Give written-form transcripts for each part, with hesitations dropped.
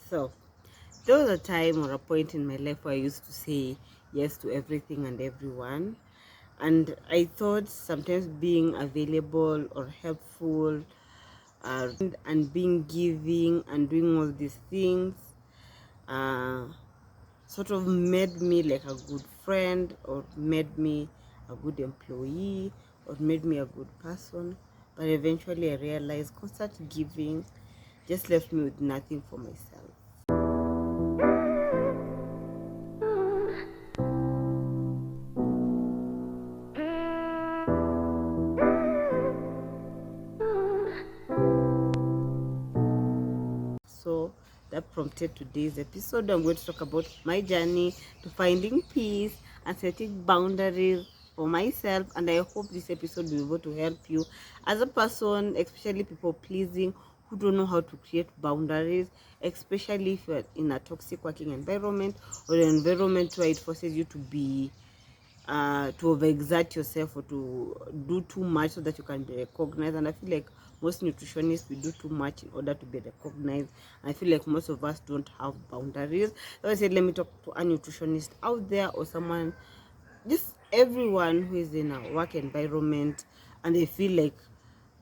So there was a time or a point in my life where I used to say yes to everything and everyone, and I thought sometimes being available or helpful and being giving and doing all these things uh, sort of made me like a good friend, or made me a good employee, or made me a good person. But eventually I realized constant giving just left me with nothing for myself. So that prompted today's episode. I'm going to talk about my journey to finding peace and setting boundaries for myself. And I hope this episode will be able to help you as a person, especially people pleasing, who don't know how to create boundaries, especially if you're in a toxic working environment, or an environment where it forces you to be to overexert yourself or to do too much so that you can be recognized. And I feel like most nutritionists, we do too much in order to be recognized. I feel like most of us don't have boundaries. So I said, let me talk to a nutritionist out there, or someone, just everyone who is in a work environment and they feel like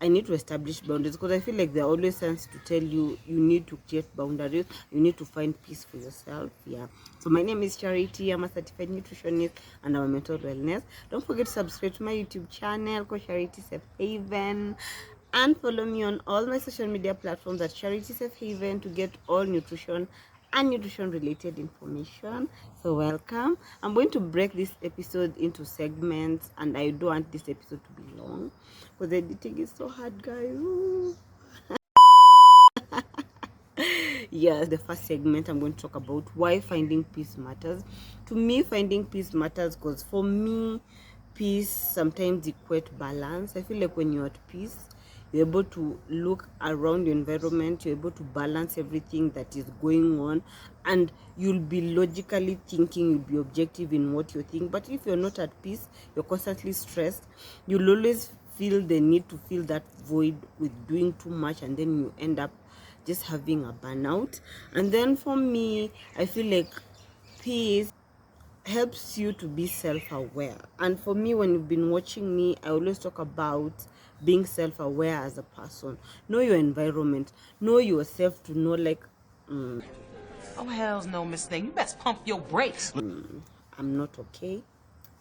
I need to establish boundaries, because I feel like there are always signs to tell you you need to create boundaries, you need to find peace for yourself. Yeah. So my name is Charity. I'm a certified nutritionist and I'm a mental wellness. Don't forget to subscribe to my YouTube channel called Charity Safe Haven, and follow me on all my social media platforms at Charity Safe Haven to get all nutrition and nutrition related information. So welcome. I'm going to break this episode into segments, and I don't want this episode to be long because editing is so hard, guys. Ooh. Yes, the first segment I'm going to talk about why finding peace matters. To me, finding peace matters because for me, peace sometimes equate balance. I feel like when you're at peace, you're able to look around your environment, you're able to balance everything that is going on, and you'll be logically thinking, you'll be objective in what you think. But if you're not at peace, you're constantly stressed, you'll always feel the need to fill that void with doing too much, and then you end up just having a burnout. And then for me, I feel like peace helps you to be self-aware. And for me, when you've been watching me, I always talk about being self-aware as a person. Know your environment, know yourself, to know like Oh, hell's no, Miss Thing. You best pump your brakes. I'm not okay.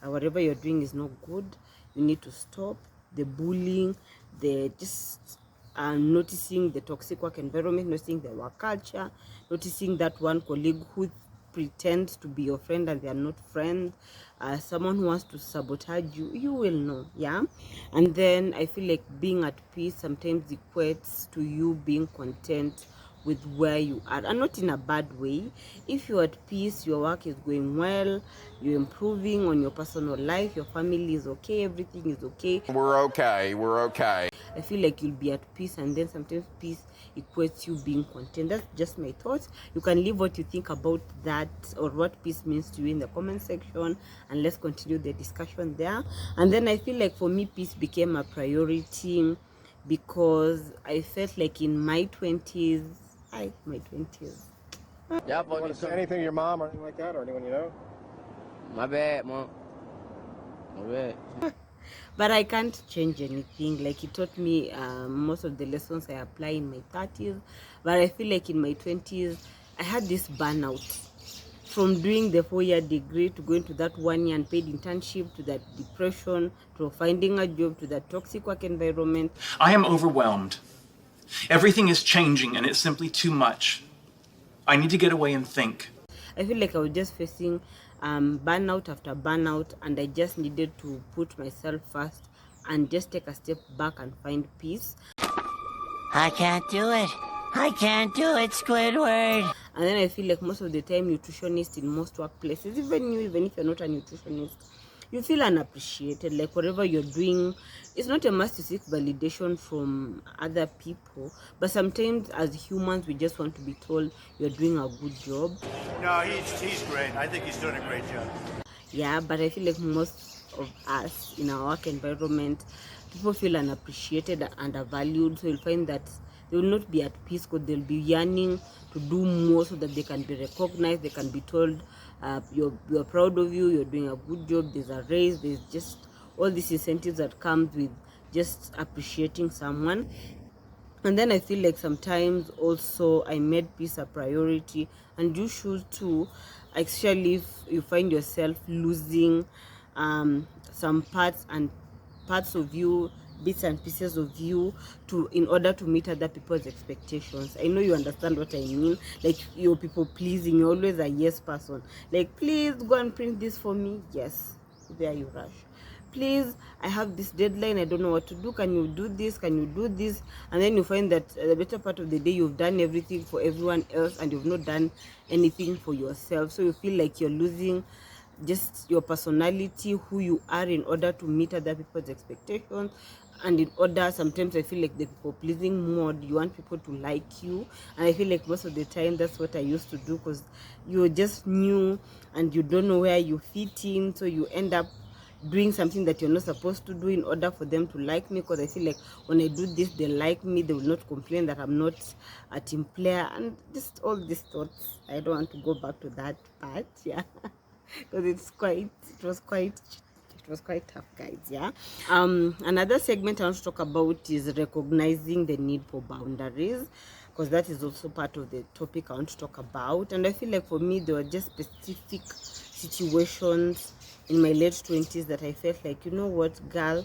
Whatever you're doing is not good. You need to stop the bullying, the just noticing the toxic work environment, noticing the work culture, noticing that one colleague who pretends to be your friend and they are not friends, someone who wants to sabotage you, you will know. Yeah. And then I feel like being at peace sometimes equates to you being content with where you are, and not in a bad way. If you're at peace, your work is going well, you're improving on your personal life, your family is okay, everything is okay, we're okay, I feel like you'll be at peace. And then sometimes peace equates you being content. That's just my thoughts. You can leave what you think about that, or what peace means to you, in the comment section, and let's continue the discussion there. And then I feel like for me, peace became a priority because I felt like in my 20s, my 20s. Yeah, you want to say anything to your mom or anything like that, or anyone you know? My bad, Mom. My bad. But I can't change anything. Like, it taught me most of the lessons I apply in my 30s. But I feel like in my 20s, I had this burnout. From doing the 4-year degree to going to that 1-year unpaid internship, to that depression, to finding a job, to that toxic work environment. I am overwhelmed. Everything is changing and it's simply too much. I need to get away and think. I feel like I was just facing burnout after burnout, and I just needed to put myself first and just take a step back and find peace. I can't do it. I can't do it, Squidward. And then I feel like most of the time, nutritionists in most workplaces, even you, even if you're not a nutritionist, you feel unappreciated. Like, whatever you're doing, it's not a must to seek validation from other people, but sometimes as humans, we just want to be told you're doing a good job. No, he's great. I think he's doing a great job. Yeah, but I feel like most of us in our work environment, people feel unappreciated and undervalued. So you'll find that they will not be at peace, because they'll be yearning to do more so that they can be recognized, they can be told you're proud of you, you're doing a good job, there's a raise, there's just all these incentives that comes with just appreciating someone. And then I feel like sometimes also I made peace a priority, and you should too, especially if you find yourself losing some parts of you, bits and pieces of you, in order to meet other people's expectations. I know you understand what I mean. Like, you're people pleasing, you're always a yes person. Like, please go and print this for me. Yes, there you rush. Please, I have this deadline, I don't know what to do, can you do this, can you do this? And then you find that the better part of the day you've done everything for everyone else and you've not done anything for yourself. So you feel like you're losing just your personality, who you are, in order to meet other people's expectations. And in order, sometimes I feel like the people pleasing mode, you want people to like you, and I feel like most of the time that's what I used to do, because you're just new and you don't know where you fit in, so you end up doing something that you're not supposed to do in order for them to like me, because I feel like when I do this, they like me, they will not complain that I'm not a team player, and just all these thoughts. I don't want to go back to that part, yeah, because it was quite tough, guys. Yeah. Another segment I want to talk about is recognizing the need for boundaries, because that is also part of the topic I want to talk about. And I feel like for me, there were just specific situations in my late 20s that I felt like, you know what, girl,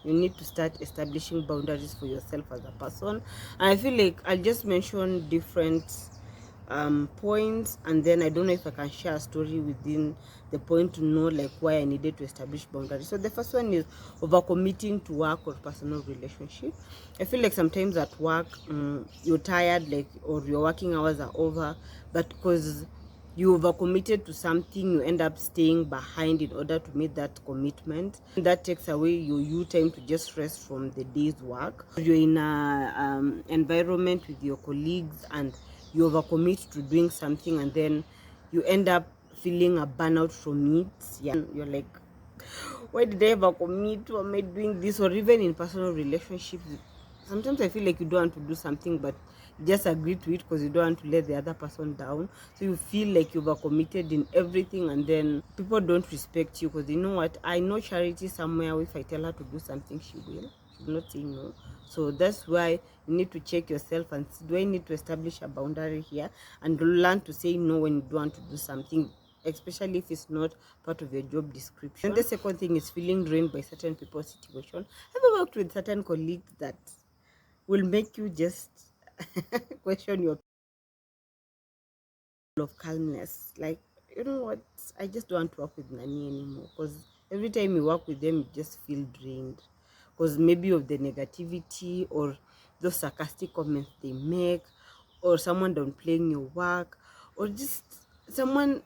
you need to start establishing boundaries for yourself as a person. And I feel like I'll just mention different points, and then I don't know if I can share a story within the point to know like why I needed to establish boundaries. So the first one is overcommitting to work or personal relationship. I feel like sometimes at work, you're tired, like, or your working hours are over, but because you overcommitted to something, you end up staying behind in order to meet that commitment. That takes away your time to just rest from the day's work. You're in a environment with your colleagues and you overcommit to doing something, and then you end up feeling a burnout from it. Yeah, you're like, why did I ever commit? Why am I doing this? Or even in personal relationships, sometimes I feel like you don't want to do something, but you just agree to it because you don't want to let the other person down. So you feel like you've committed in everything, and then people don't respect you because you know what? I know Charity somewhere, if I tell her to do something, she will not say no. So that's why you need to check yourself and see, do I need to establish a boundary here, and learn to say no when you don't want to do something, especially if it's not part of your job description. And the second thing is feeling drained by certain people's situation. Have you worked with certain colleagues that will make you just question your level of calmness? Like, you know what, I just don't want to work with Nani anymore, because every time you work with them you just feel drained, because maybe of the negativity or those sarcastic comments they make, or someone downplaying your work, or just someone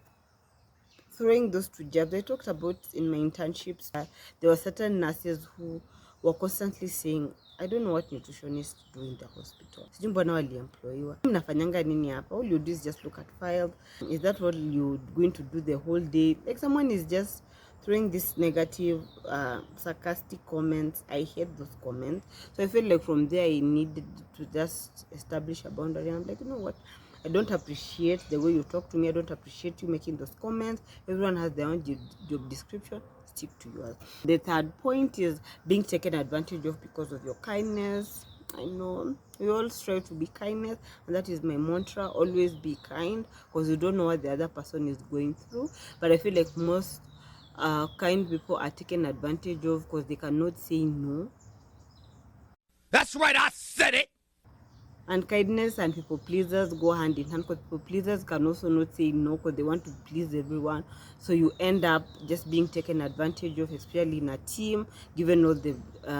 throwing those two jabs. I talked about in my internships, there were certain nurses who were constantly saying, I don't know what nutritionists do in the hospital. Sijui mbona waliemployiwa. Mnafanyanga nini hapa? All you do is just look at files. Is that what you're going to do the whole day? Like, someone is just throwing this negative, sarcastic comments. I hate those comments. So I feel like from there I needed to just establish a boundary. I'm like, you know what? I don't appreciate the way you talk to me. I don't appreciate you making those comments. Everyone has their own job description. Stick to yours. The third point is being taken advantage of because of your kindness. I know we all strive to be kindness, and that is my mantra. Always be kind, because you don't know what the other person is going through. But I feel like most kind people are taken advantage of because they cannot say no. That's right, I said it! And kindness and people pleasers go hand in hand, because people pleasers can also not say no because they want to please everyone. So you end up just being taken advantage of, especially in a team, given all the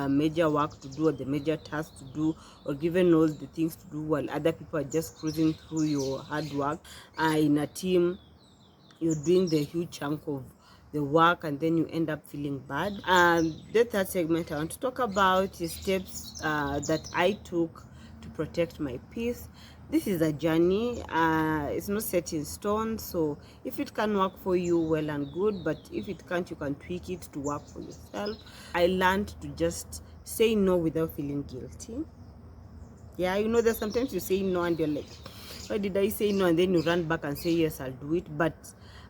major work to do or the major tasks to do, or given all the things to do while other people are just cruising through your hard work. In a team, you're doing the huge chunk of the work, and then you end up feeling bad. The third segment I want to talk about is steps that I took to protect my peace. This is a journey. It's not set in stone, so if it can work for you, well and good, but if it can't, you can tweak it to work for yourself. I learned to just say no without feeling guilty. Yeah, you know, there's sometimes you say no and you're like, why did I say no? And then you run back and say yes, I'll do it. But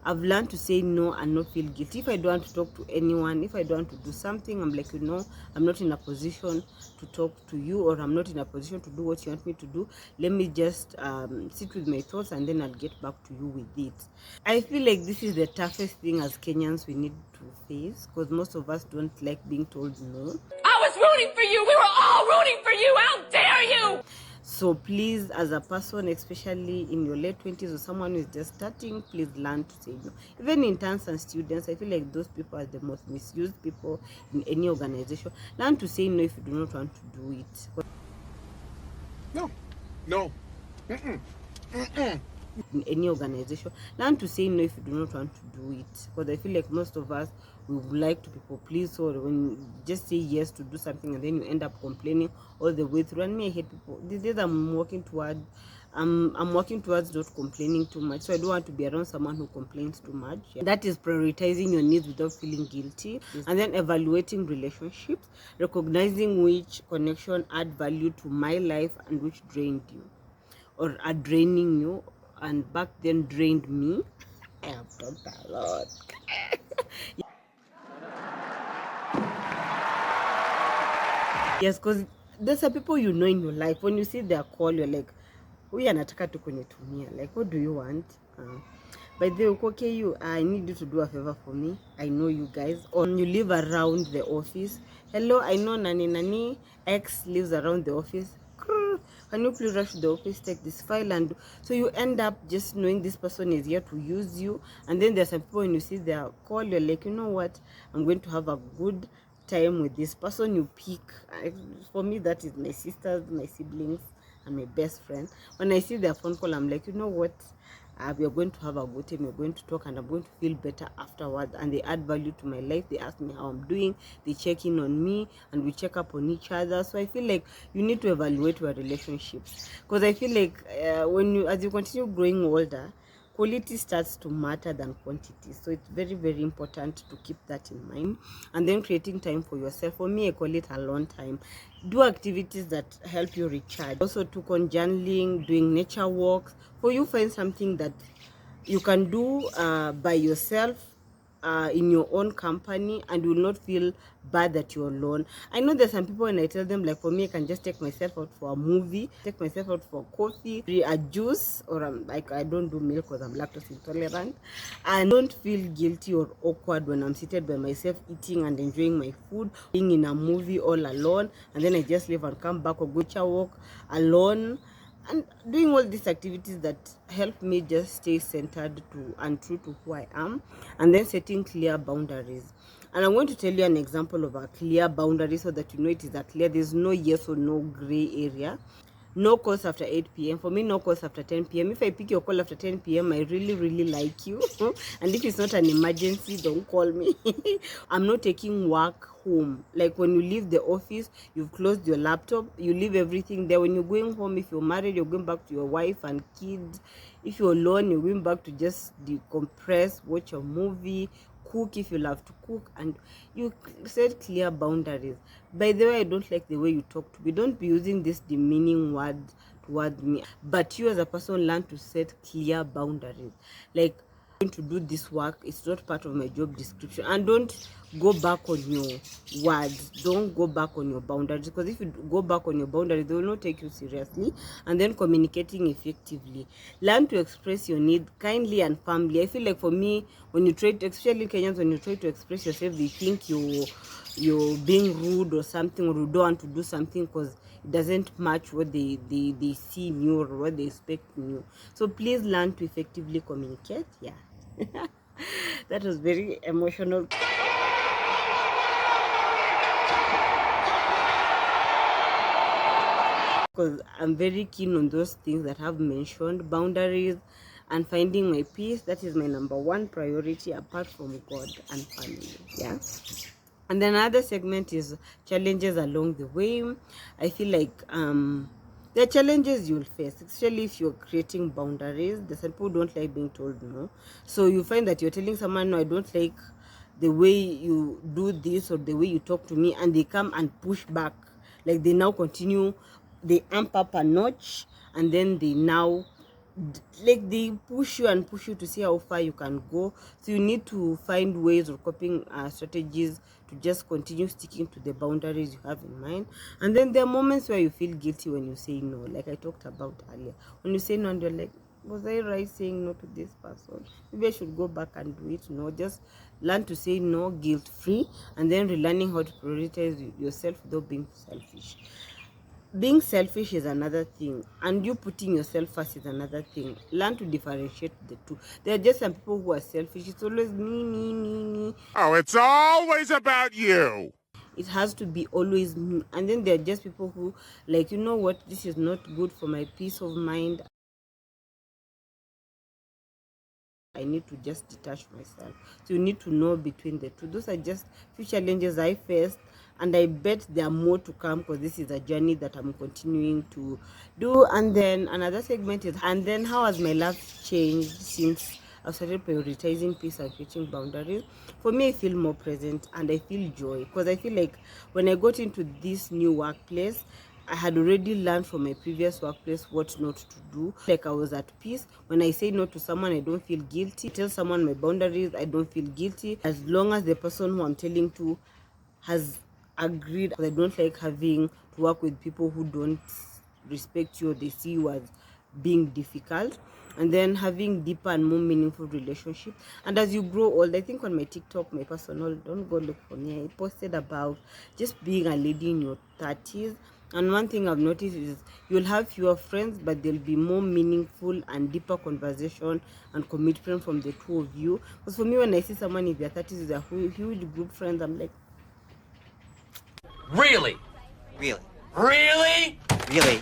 I've learned to say no and not feel guilty. If I don't want to talk to anyone, if I don't want to do something, I'm like, you know, I'm not in a position to talk to you, or I'm not in a position to do what you want me to do. Let me just sit with my thoughts, and then I'll get back to you with it. I feel like this is the toughest thing as Kenyans we need to face, because most of us don't like being told no. I was rooting for you. We were all rooting for you. How dare you? So please, as a person, especially in your late 20s or someone who is just starting, please learn to say no. Even interns and students, I feel like those people are the most misused people in any organization. Learn to say no if you do not want to do it. No. In any organization, learn to say no if you do not want to do it, because I feel like most of us, we would like to people please, or when you just say yes to do something and then you end up complaining all the way through. And me, I hate people. These days I'm working towards not complaining too much, so I don't want to be around someone who complains too much. That is prioritizing your needs without feeling guilty. And then evaluating relationships, recognizing which connection add value to my life and which drained you or are draining you, and back then drained me. I have talked a lot. Yes, because there's some people you know in your life, when you see their call, you're like, huyu anataka tu kunitumia. Like, what do you want? By the way, okay, I need you to do a favor for me. I know you guys. Or you live around the office. Hello, I know Nani X lives around the office. Can you please rush to the office, take this file? And so you end up just knowing this person is here to use you. And then there's some people, when you see their call, you're like, you know what, I'm going to have a good time with this person. You pick. For me, that is my sisters, my siblings, and my best friend. When I see their phone call, I'm like, you know what, we are going to have a good time, we're going to talk, and I'm going to feel better afterwards. And they add value to my life. They ask me how I'm doing, they check in on me, and we check up on each other. So I feel like you need to evaluate your relationships, because I feel like as you continue growing older, quality starts to matter than quantity. So it's very, very important to keep that in mind. And then creating time for yourself. For me, I call it alone time. Do activities that help you recharge. Also took on journaling, doing nature walks. For you, find something that you can do by yourself, in your own company, and you will not feel bad that you're alone. I know there's some people, when I tell them, like for me, I can just take myself out for a movie, take myself out for coffee, a juice, or like I don't do milk because I'm lactose intolerant, and don't feel guilty or awkward when I'm seated by myself eating and enjoying my food, being in a movie all alone, and then I just leave and come back, or go to walk alone, and doing all these activities that help me just stay centered to and true to who I am. And then setting clear boundaries. And I'm going to tell you an example of a clear boundary, so that you know it is a clear, there's no yes or no gray area. No calls after 8 p.m. For me, no calls after 10 p.m. If I pick your call after 10 p.m., I really, really like you. And if it's not an emergency, don't call me. I'm not taking work home. Like when you leave the office, you've closed your laptop, you leave everything there. When you're going home, if you're married, you're going back to your wife and kids. If you're alone, you're going back to just decompress, watch a movie, cook if you love to cook, and you set clear boundaries. By the way, I don't like the way you talk to me. Don't be using this demeaning words towards me. But you as a person, learn to set clear boundaries. Like, I'm going to do this work, it's not part of my job description. And don't go back on your words. Don't go back on your boundaries, because if you go back on your boundaries, they will not take you seriously. And then communicating effectively. Learn to express your need kindly and firmly. I feel like for me, when you try to, especially Kenyans, when you try to express yourself, they think you're being rude or something, or you don't want to do something because it doesn't match what they see in you or what they expect in you. So please learn to effectively communicate. Yeah. That was very emotional. Because I'm very keen on those things that I've mentioned: boundaries and finding my peace. That is my number one priority, apart from God and family. Yeah. And then another segment is challenges along the way. I feel like there are challenges you'll face, especially if you're creating boundaries. The some people don't like being told no. So you find that you're telling someone, no, I don't like the way you do this or the way you talk to me, and they come and push back. Like they now continue they amp up a notch, and then they now like they push you and push you to see how far you can go. So you need to find ways or coping strategies to just continue sticking to the boundaries you have in mind. And then there are moments where you feel guilty when you say no, like I talked about earlier. When you say no and you're like, was I right saying no to this person? Maybe I should go back and do it. No, just learn to say no guilt free, and then relearning how to prioritize yourself without being selfish. Being selfish is another thing, and you putting yourself first is another thing. Learn to differentiate the two. There are just some people who are selfish. It's always me. Oh, it's always about you. It has to be always me. And then there are just people who, like, you know what, this is not good for my peace of mind. I need to just detach myself. So you need to know between the two. Those are just few challenges I faced, and I bet there are more to come, because this is a journey that I'm continuing to do. And then another segment is, and then how has my life changed since I started prioritizing peace and creating boundaries? For me, I feel more present and I feel joy, because I feel like when I got into this new workplace, I had already learned from my previous workplace what not to do. Like I was at peace. When I say no to someone, I don't feel guilty. Tell someone my boundaries, I don't feel guilty. As long as the person who I'm telling to has agreed. I don't like having to work with people who don't respect you or they see you as being difficult. And then having deeper and more meaningful relationship. And as you grow old, I think on my TikTok, my personal, don't go look for me, I posted about just being a lady in your 30s. And one thing I've noticed is you'll have fewer friends, but there'll be more meaningful and deeper conversation and commitment from the two of you. Because for me, when I see someone in their 30s with a huge group friends, I'm like, Really? Really? Really? Really?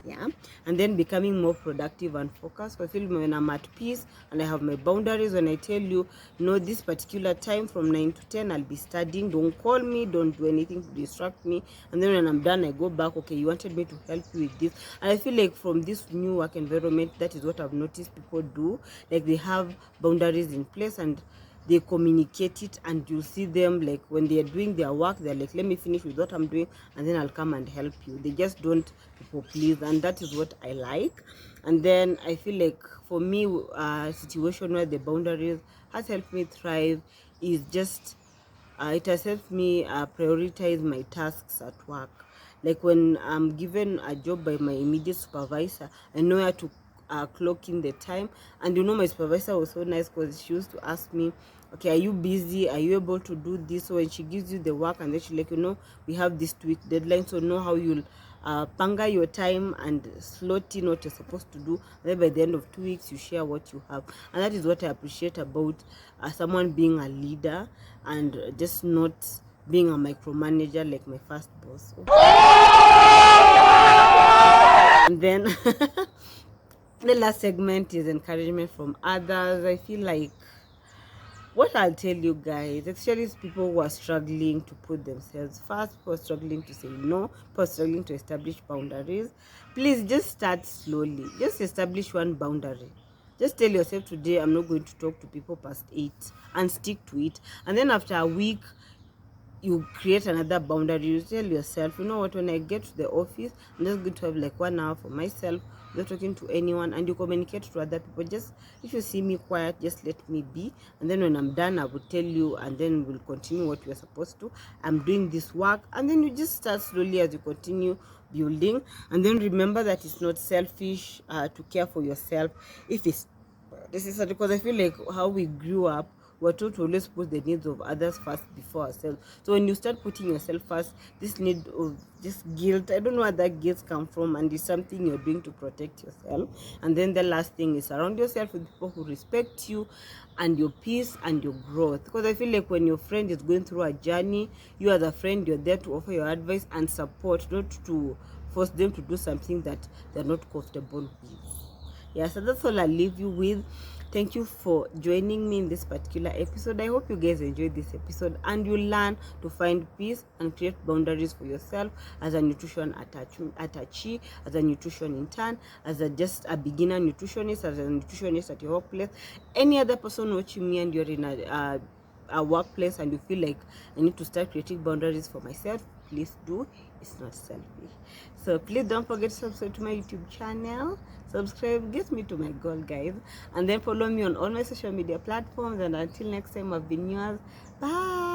yeah. And then becoming more productive and focused. I feel when I'm at peace and I have my boundaries, when I tell you, no, this particular time from 9 to 10 I'll be studying, don't call me, don't do anything to distract me. And then when I'm done, I go back, okay, you wanted me to help you with this. And I feel like from this new work environment, that is what I've noticed people do. Like they have boundaries in place and they communicate it, and you see them like when they are doing their work, they're like, let me finish with what I'm doing and then I'll come and help you. They just don't people please, and that is what I like. And then I feel like for me, a situation where the boundaries has helped me thrive is just it has helped me prioritize my tasks at work. Like when I'm given a job by my immediate supervisor, I know how to clock in the time. And you know, my supervisor was so nice because she used to ask me, okay, are you busy, are you able to do this? So when she gives you the work and then she like, you know, we have this 2-week deadline, so know how you'll panga your time and slot in what you're supposed to do, and then by the end of 2 weeks you share what you have. And that is what I appreciate about someone being a leader and just not being a micromanager like my first boss. And then the last segment is encouragement from others. I feel like what I'll tell you guys, especially people who are struggling to put themselves first, people are struggling to say no, people are struggling to establish boundaries, please just start slowly. Just establish one boundary. Just tell yourself, today I'm not going to talk to people past 8, and stick to it. And then after a week, you create another boundary. You tell yourself, you know what, when I get to the office, I'm just going to have like 1 hour for myself, not talking to anyone. And you communicate to other people, just if you see me quiet, just let me be, and then when I'm done I will tell you, and then we'll continue what we're supposed to. I'm doing this work, and then you just start slowly as you continue building. And then remember that it's not selfish to care for yourself if it's necessary, because I feel like how we grew up, we're taught to always put the needs of others first before ourselves. So when you start putting yourself first, this need of just guilt, I don't know where that guilt come from, and it's something you're doing to protect yourself. And then the last thing is surround yourself with people who respect you and your peace and your growth. Because I feel like when your friend is going through a journey, you as a friend, you're there to offer your advice and support, not to force them to do something that they're not comfortable with. Yeah, so that's all I'll leave you with. Thank you for joining me in this particular episode. I hope you guys enjoyed this episode and you learn to find peace and create boundaries for yourself as a nutrition attachee, as a nutrition intern, as just a beginner nutritionist, as a nutritionist at your workplace, any other person watching me and you're in a workplace and you feel like I need to start creating boundaries for myself. please do. It's not selfish. So please don't forget to subscribe to my YouTube channel. Subscribe gets me to my goal, guys. And then follow me on all my social media platforms. And until next time, I've been yours. Bye.